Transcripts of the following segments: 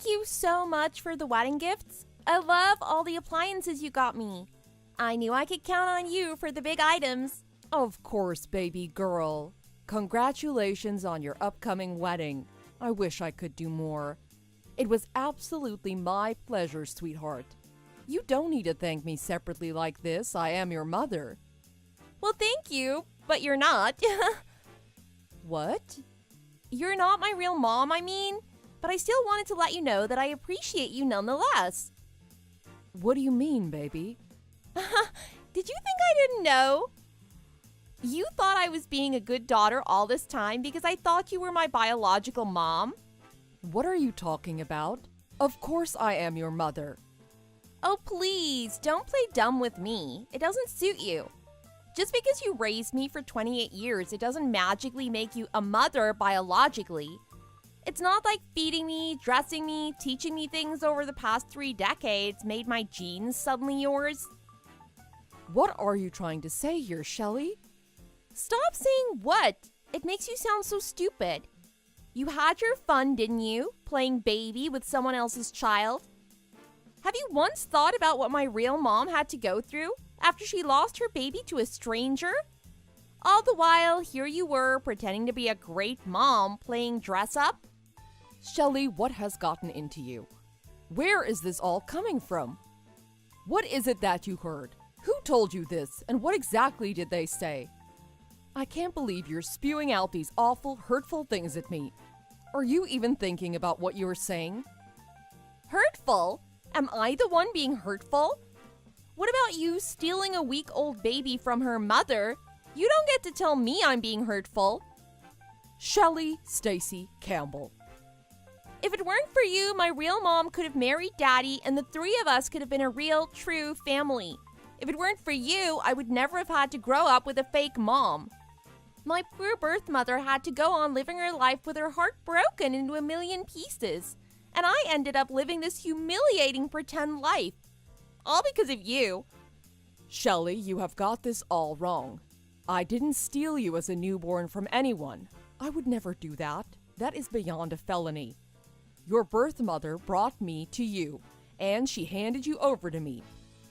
Thank you so much for the wedding gifts. I love all the appliances you got me. I knew I could count on you for the big items. Of course, baby girl. Congratulations on your upcoming wedding. I wish I could do more. It was absolutely my pleasure, sweetheart. You don't need to thank me separately like this. I am your mother. Well, thank you, but you're not. What? You're not my real mom, I mean. But I still wanted to let you know that I appreciate you nonetheless. What do you mean, baby? Did you think I didn't know? You thought I was being a good daughter all this time because I thought you were my biological mom? What are you talking about? Of course I am your mother. Oh, please, don't play dumb with me. It doesn't suit you. Just because you raised me for 28 years, it doesn't magically make you a mother biologically. It's not like feeding me, dressing me, teaching me things over the past 3 decades made my genes suddenly yours. What are you trying to say here, Shelley? Stop saying what. It makes you sound so stupid. You had your fun, didn't you? Playing baby with someone else's child? Have you once thought about what my real mom had to go through after she lost her baby to a stranger? All the while, here you were pretending to be a great mom playing dress up? Shelley, what has gotten into you? Where is this all coming from? What is it that you heard? Who told you this, and what exactly did they say? I can't believe you're spewing out these awful, hurtful things at me. Are you even thinking about what you're saying? Hurtful? Am I the one being hurtful? What about you stealing a week-old baby from her mother? You don't get to tell me I'm being hurtful. Shelley Stacy Campbell. If it weren't for you, my real mom could have married Daddy and the 3 of us could have been a real, true family. If it weren't for you, I would never have had to grow up with a fake mom. My poor birth mother had to go on living her life with her heart broken into a million pieces. And I ended up living this humiliating pretend life. All because of you. Shelley, you have got this all wrong. I didn't steal you as a newborn from anyone. I would never do that. That is beyond a felony. Your birth mother brought me to you, and she handed you over to me.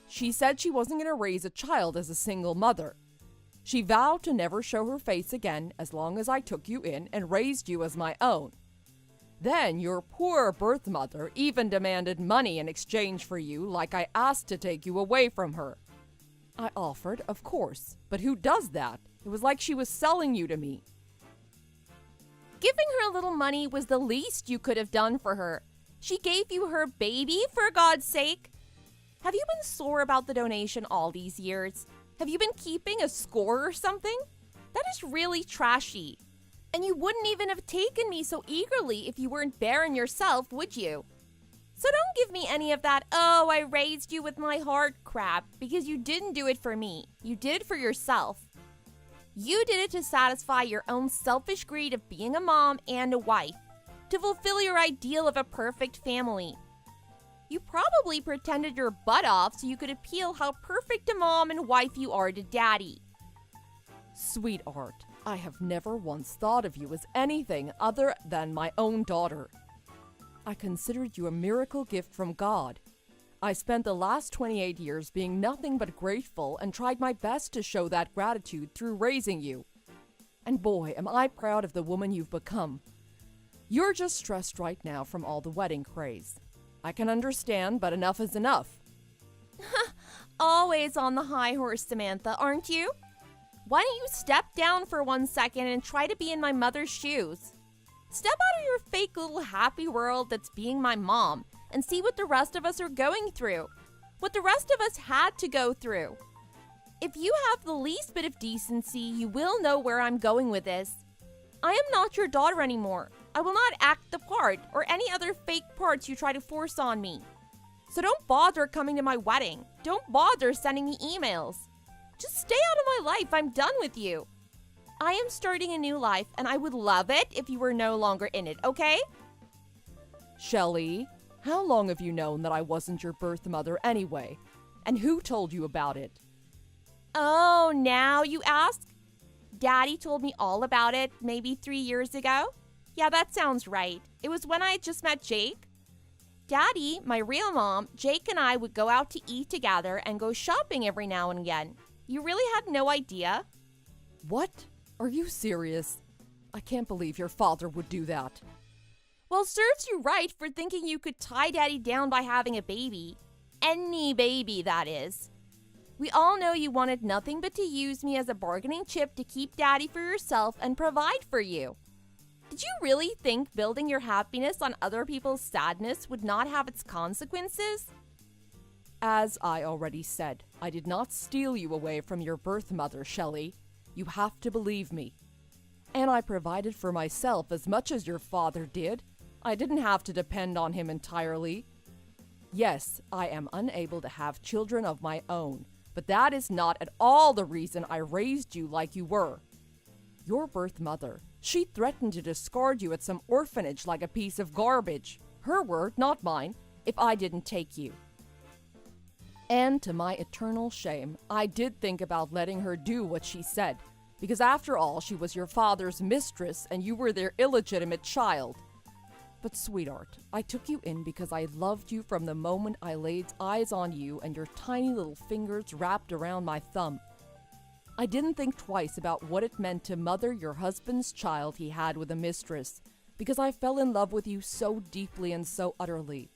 She said she wasn't going to raise a child as a single mother. She vowed to never show her face again as long as I took you in and raised you as my own. Then your poor birth mother even demanded money in exchange for you, like I asked to take you away from her. I offered, of course, but who does that? It was like she was selling you to me. Giving her a little money was the least you could have done for her. She gave you her baby, for God's sake. Have you been sore about the donation all these years? Have you been keeping a score or something? That is really trashy. And you wouldn't even have taken me so eagerly if you weren't barren yourself, would you? So don't give me any of that, oh, I raised you with my heart crap, because you didn't do it for me. You did it for yourself. You did it to satisfy your own selfish greed of being a mom and a wife, to fulfill your ideal of a perfect family. You probably pretended your butt off so you could appeal how perfect a mom and wife you are to Daddy. Sweetheart, I have never once thought of you as anything other than my own daughter. I considered you a miracle gift from God. I spent the last 28 years being nothing but grateful and tried my best to show that gratitude through raising you. And boy, am I proud of the woman you've become. You're just stressed right now from all the wedding craze. I can understand, but enough is enough. Always on the high horse, Samantha, aren't you? Why don't you step down for 1 second and try to be in my mother's shoes? Step out of your fake little happy world that's being my mom and see what the rest of us are going through. What the rest of us had to go through. If you have the least bit of decency, you will know where I'm going with this. I am not your daughter anymore. I will not act the part or any other fake parts you try to force on me. So don't bother coming to my wedding. Don't bother sending me emails. Just stay out of my life. I'm done with you. I am starting a new life, and I would love it if you were no longer in it, okay? Shelley, how long have you known that I wasn't your birth mother anyway? And who told you about it? Oh, now you ask? Daddy told me all about it maybe 3 years ago. Yeah, that sounds right. It was when I had just met Jake. Daddy, my real mom, Jake and I would go out to eat together and go shopping every now and again. You really had no idea? What? Are you serious? I can't believe your father would do that. Well, serves you right for thinking you could tie Daddy down by having a baby. Any baby, that is. We all know you wanted nothing but to use me as a bargaining chip to keep Daddy for yourself and provide for you. Did you really think building your happiness on other people's sadness would not have its consequences? As I already said, I did not steal you away from your birth mother, Shelley. You have to believe me. And I provided for myself as much as your father did. I didn't have to depend on him entirely. Yes, I am unable to have children of my own, but that is not at all the reason I raised you like you were. Your birth mother, she threatened to discard you at some orphanage like a piece of garbage. Her word, not mine, if I didn't take you. And to my eternal shame, I did think about letting her do what she said, because after all, she was your father's mistress and you were their illegitimate child. But sweetheart, I took you in because I loved you from the moment I laid eyes on you and your tiny little fingers wrapped around my thumb. I didn't think twice about what it meant to mother your husband's child he had with a mistress, because I fell in love with you so deeply and so utterly.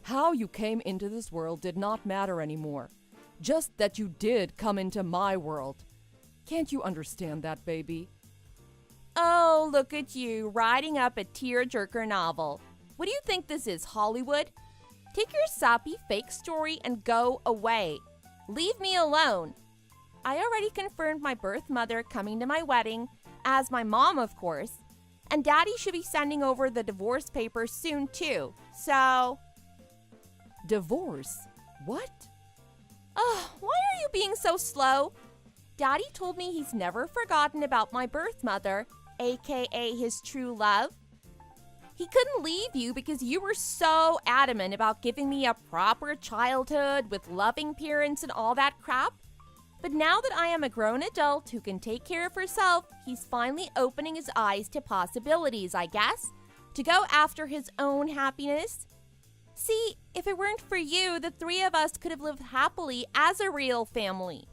How you came into this world did not matter anymore, just that you did come into my world. Can't you understand that, baby? Oh, look at you, writing up a tearjerker novel. What do you think this is, Hollywood? Take your sappy fake story and go away. Leave me alone. I already confirmed my birth mother coming to my wedding, as my mom, of course, and Daddy should be sending over the divorce papers soon, too. So... Divorce? What? Oh, why are you being so slow? Daddy told me he's never forgotten about my birth mother, aka his true love. He couldn't leave you because you were so adamant about giving me a proper childhood with loving parents and all that crap. But now that I am a grown adult who can take care of herself, he's finally opening his eyes to possibilities, I guess, to go after his own happiness. See, if it weren't for you, the three of us could have lived happily as a real family.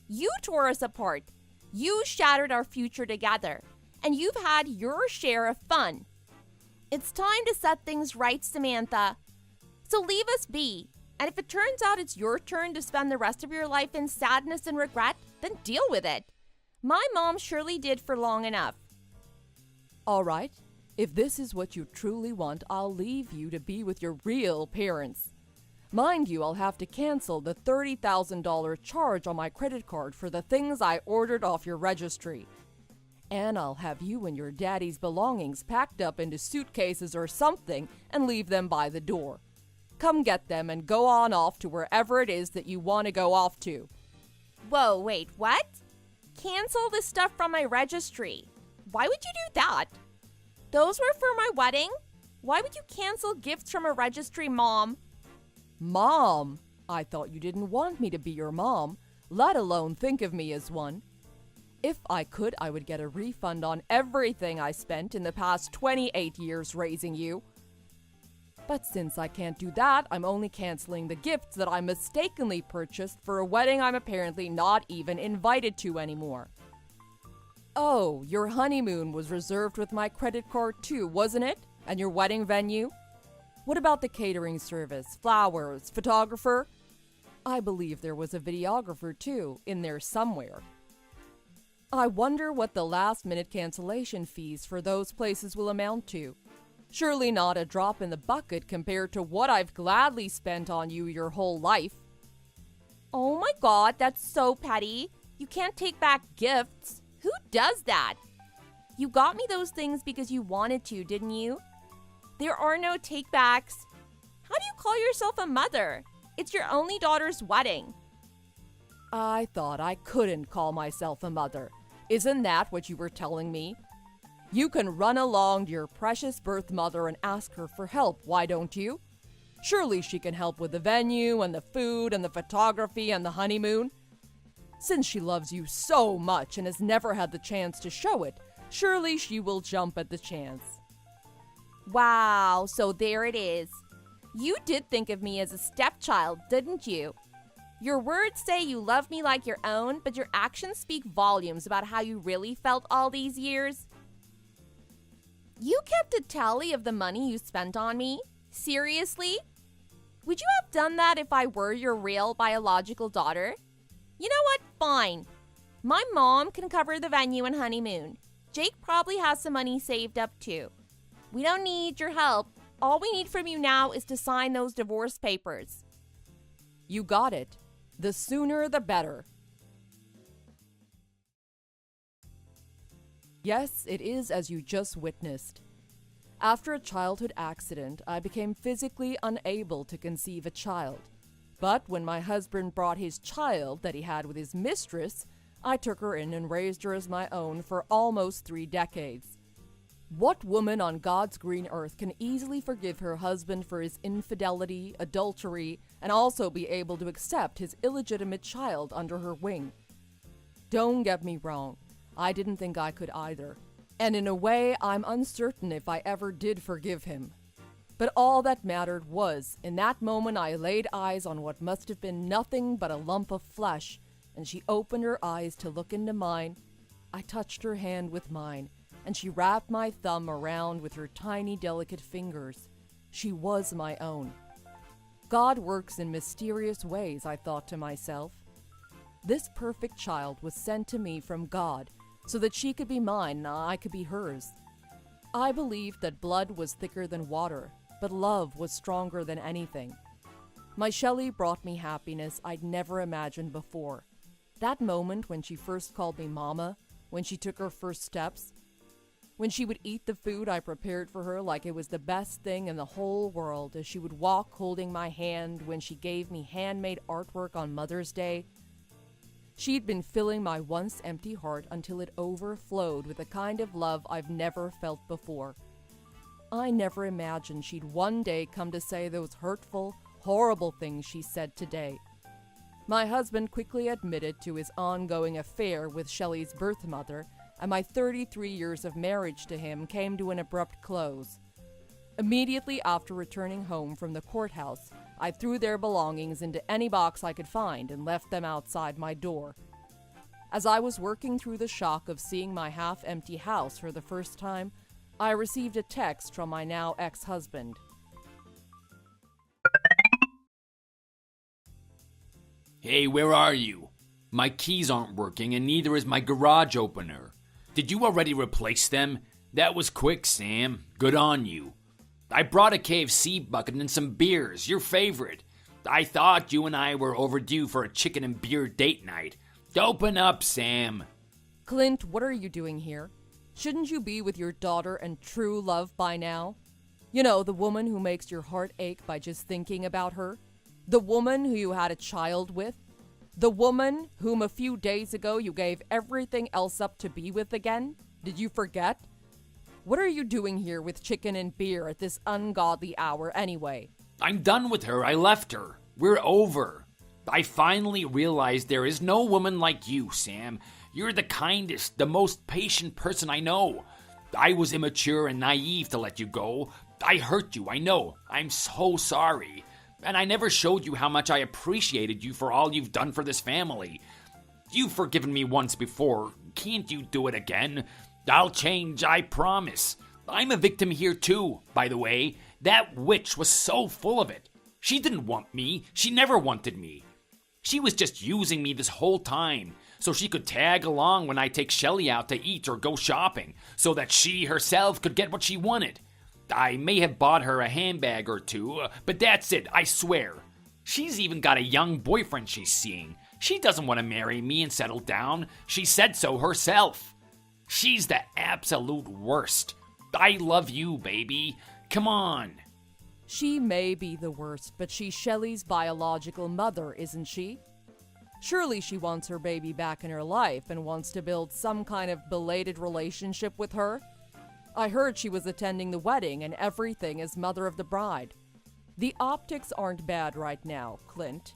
You tore us apart. You shattered our future together. And you've had your share of fun. It's time to set things right, Samantha. So leave us be. And if it turns out it's your turn to spend the rest of your life in sadness and regret, then deal with it. My mom surely did for long enough. All right. If this is what you truly want, I'll leave you to be with your real parents. Mind you, I'll have to cancel the $30,000 charge on my credit card for the things I ordered off your registry. And I'll have you and your daddy's belongings packed up into suitcases or something and leave them by the door. Come get them and go on off to wherever it is that you want to go off to. Whoa, wait, what? Cancel the stuff from my registry. Why would you do that? Those were for my wedding? Why would you cancel gifts from a registry, Mom? Mom? I thought you didn't want me to be your mom, let alone think of me as one. If I could, I would get a refund on everything I spent in the past 28 years raising you. But since I can't do that, I'm only canceling the gifts that I mistakenly purchased for a wedding I'm apparently not even invited to anymore. Oh, your honeymoon was reserved with my credit card too, wasn't it? And your wedding venue? What about the catering service, flowers, photographer? I believe there was a videographer too, in there somewhere. I wonder what the last-minute cancellation fees for those places will amount to. Surely not a drop in the bucket compared to what I've gladly spent on you your whole life. Oh my God, that's so petty. You can't take back gifts. Who does that? You got me those things because you wanted to, didn't you? There are no takebacks. How do you call yourself a mother? It's your only daughter's wedding. I thought I couldn't call myself a mother. Isn't that what you were telling me? You can run along to your precious birth mother and ask her for help, why don't you? Surely she can help with the venue and the food and the photography and the honeymoon. Since she loves you so much and has never had the chance to show it, surely she will jump at the chance. Wow, so there it is. You did think of me as a stepchild, didn't you? Your words say you love me like your own, but your actions speak volumes about how you really felt all these years. You kept a tally of the money you spent on me? Seriously? Would you have done that if I were your real biological daughter? You know what? Fine. My mom can cover the venue and honeymoon. Jake probably has some money saved up too. We don't need your help. All we need from you now is to sign those divorce papers. You got it. The sooner the better. Yes, it is as you just witnessed. After a childhood accident, I became physically unable to conceive a child. But when my husband brought his child that he had with his mistress, I took her in and raised her as my own for almost 3 decades. What woman on God's green earth can easily forgive her husband for his infidelity, adultery, and also be able to accept his illegitimate child under her wing? Don't get me wrong, I didn't think I could either. And in a way, I'm uncertain if I ever did forgive him. But all that mattered was, in that moment I laid eyes on what must have been nothing but a lump of flesh, and she opened her eyes to look into mine. I touched her hand with mine, and she wrapped my thumb around with her tiny, delicate fingers. She was my own. God works in mysterious ways, I thought to myself. This perfect child was sent to me from God so that she could be mine and I could be hers. I believed that blood was thicker than water, but love was stronger than anything. My Shelley brought me happiness I'd never imagined before. That moment when she first called me Mama, when she took her first steps, when she would eat the food I prepared for her like it was the best thing in the whole world, as she would walk holding my hand when she gave me handmade artwork on Mother's Day. She'd been filling my once empty heart until it overflowed with a kind of love I've never felt before. I never imagined she'd one day come to say those hurtful, horrible things she said today. My husband quickly admitted to his ongoing affair with Shelley's birth mother, and my 33 years of marriage to him came to an abrupt close. Immediately after returning home from the courthouse, I threw their belongings into any box I could find and left them outside my door. As I was working through the shock of seeing my half-empty house for the first time, I received a text from my now ex-husband. Hey, where are you? My keys aren't working and neither is my garage opener. Did you already replace them? That was quick, Sam. Good on you. I brought a KFC bucket and some beers, your favorite. I thought you and I were overdue for a chicken and beer date night. Open up, Sam. Clint, what are you doing here? Shouldn't you be with your daughter and true love by now? You know, the woman who makes your heart ache by just thinking about her? The woman who you had a child with? The woman whom a few days ago you gave everything else up to be with again? Did you forget? What are you doing here with chicken and beer at this ungodly hour anyway? I'm done with her. I left her. We're over. I finally realized there is no woman like you, Sam. You're the kindest, the most patient person I know. I was immature and naive to let you go. I hurt you, I know. I'm so sorry. And I never showed you how much I appreciated you for all you've done for this family. You've forgiven me once before. Can't you do it again? I'll change, I promise. I'm a victim here too, by the way. That witch was so full of it. She didn't want me. She never wanted me. She was just using me this whole time so she could tag along when I take Shelley out to eat or go shopping so that she herself could get what she wanted. I may have bought her a handbag or two, but that's it, I swear. She's even got a young boyfriend she's seeing. She doesn't want to marry me and settle down. She said so herself. She's the absolute worst. I love you, baby. Come on. She may be the worst, but she's Shelley's biological mother, isn't she? Surely she wants her baby back in her life and wants to build some kind of belated relationship with her. I heard she was attending the wedding and everything as mother of the bride. The optics aren't bad right now, Clint.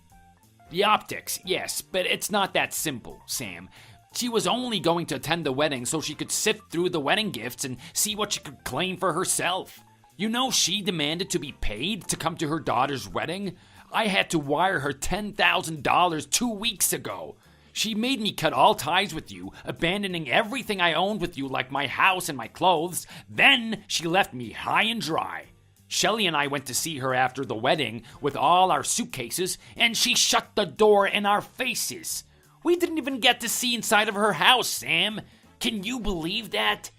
The optics, yes, but it's not that simple, Sam. She was only going to attend the wedding so she could sift through the wedding gifts and see what she could claim for herself. You know she demanded to be paid to come to her daughter's wedding? I had to wire her $10,000 2 weeks ago. She made me cut all ties with you, abandoning everything I owned with you like my house and my clothes. Then she left me high and dry. Shelley and I went to see her after the wedding with all our suitcases, and she shut the door in our faces. We didn't even get to see inside of her house, Sam. Can you believe that?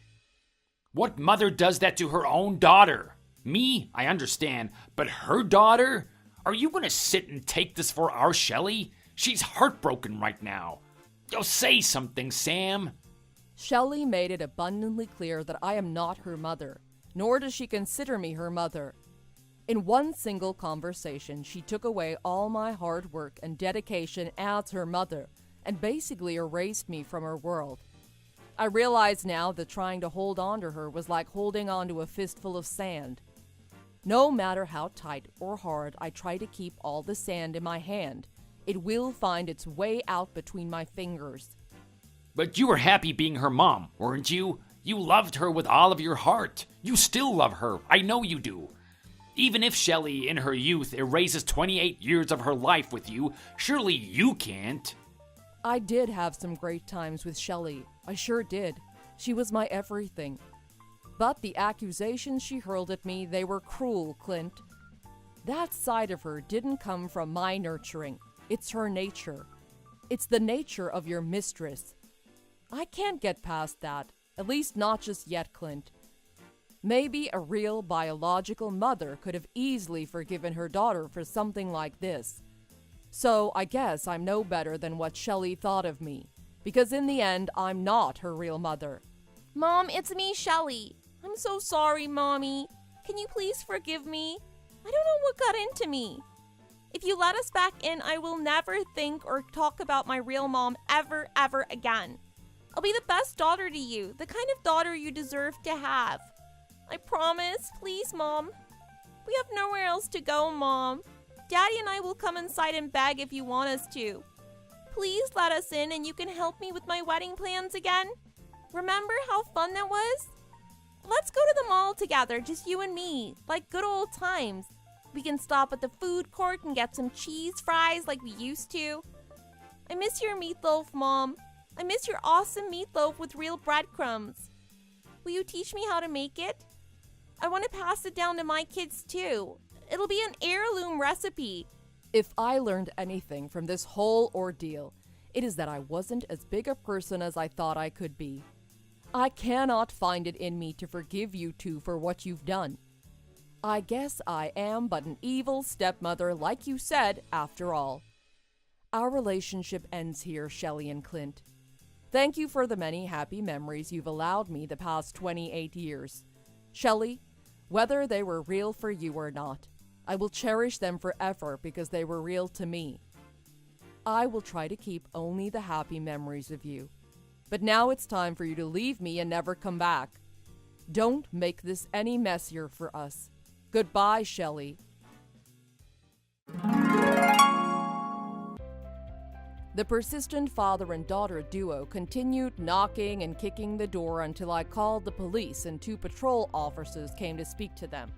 What mother does that to her own daughter? Me, I understand, but her daughter? Are you going to sit and take this for our Shelley? She's heartbroken right now. Yo, say something, Sam. Shelley made it abundantly clear that I am not her mother, nor does she consider me her mother. In one single conversation, she took away all my hard work and dedication as her mother, and basically erased me from her world. I realize now that trying to hold on to her was like holding on to a fistful of sand. No matter how tight or hard I try to keep all the sand in my hand, it will find its way out between my fingers. But you were happy being her mom, weren't you? You loved her with all of your heart. You still love her. I know you do. Even if Shelley, in her youth, erases 28 years of her life with you, surely you can't. I did have some great times with Shelley. I sure did. She was my everything. But the accusations she hurled at me, they were cruel, Clint. That side of her didn't come from my nurturing. It's her nature. It's the nature of your mistress. I can't get past that, at least not just yet, Clint. Maybe a real biological mother could have easily forgiven her daughter for something like this. So I guess I'm no better than what Shelley thought of me, because in the end, I'm not her real mother. Mom, it's me, Shelley. I'm so sorry, Mommy. Can you please forgive me? I don't know what got into me. If you let us back in, I will never think or talk about my real mom ever again. I'll be the best daughter to you, the kind of daughter you deserve to have. I promise. Please, Mom. We have nowhere else to go, Mom. Daddy and I will come inside and beg if you want us to. Please let us in and you can help me with my wedding plans again. Remember how fun that was? Let's go to the mall together, just you and me, like good old times. We can stop at the food court and get some cheese fries like we used to. I miss your meatloaf, Mom. I miss your awesome meatloaf with real breadcrumbs. Will you teach me how to make it? I want to pass it down to my kids too. It'll be an heirloom recipe. If I learned anything from this whole ordeal, it is that I wasn't as big a person as I thought I could be. I cannot find it in me to forgive you two for what you've done. I guess I am but an evil stepmother, like you said, after all. Our relationship ends here, Shelley and Clint. Thank you for the many happy memories you've allowed me the past 28 years. Shelley, whether they were real for you or not, I will cherish them forever because they were real to me. I will try to keep only the happy memories of you. But now it's time for you to leave me and never come back. Don't make this any messier for us. Goodbye, Shelley. The persistent father and daughter duo continued knocking and kicking the door until I called the police and 2 patrol officers came to speak to them.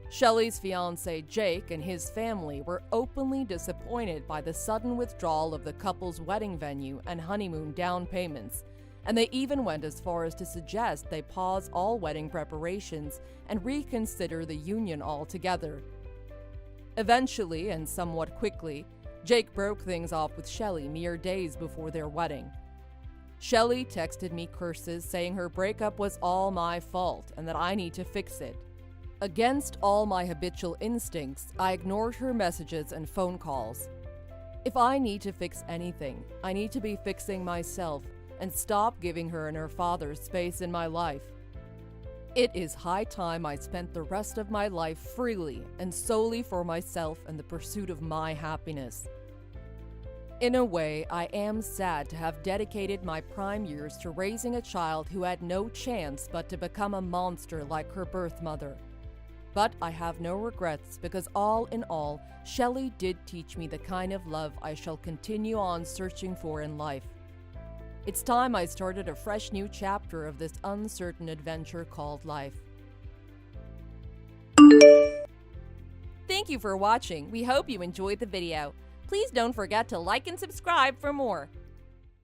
Shelley's fiancé Jake and his family were openly disappointed by the sudden withdrawal of the couple's wedding venue and honeymoon down payments, and they even went as far as to suggest they pause all wedding preparations and reconsider the union altogether. Eventually, and somewhat quickly, Jake broke things off with Shelley mere days before their wedding. Shelley texted me curses saying her breakup was all my fault and that I need to fix it. Against all my habitual instincts, I ignored her messages and phone calls. If I need to fix anything, I need to be fixing myself and stop giving her and her father space in my life. It is high time I spent the rest of my life freely and solely for myself and the pursuit of my happiness. In a way, I am sad to have dedicated my prime years to raising a child who had no chance but to become a monster like her birth mother. But I have no regrets because all in all, Shelley did teach me the kind of love I shall continue on searching for in life. It's time I started a fresh new chapter of this uncertain adventure called life. Thank you for watching. We hope you enjoyed the video. Please don't forget to like and subscribe for more.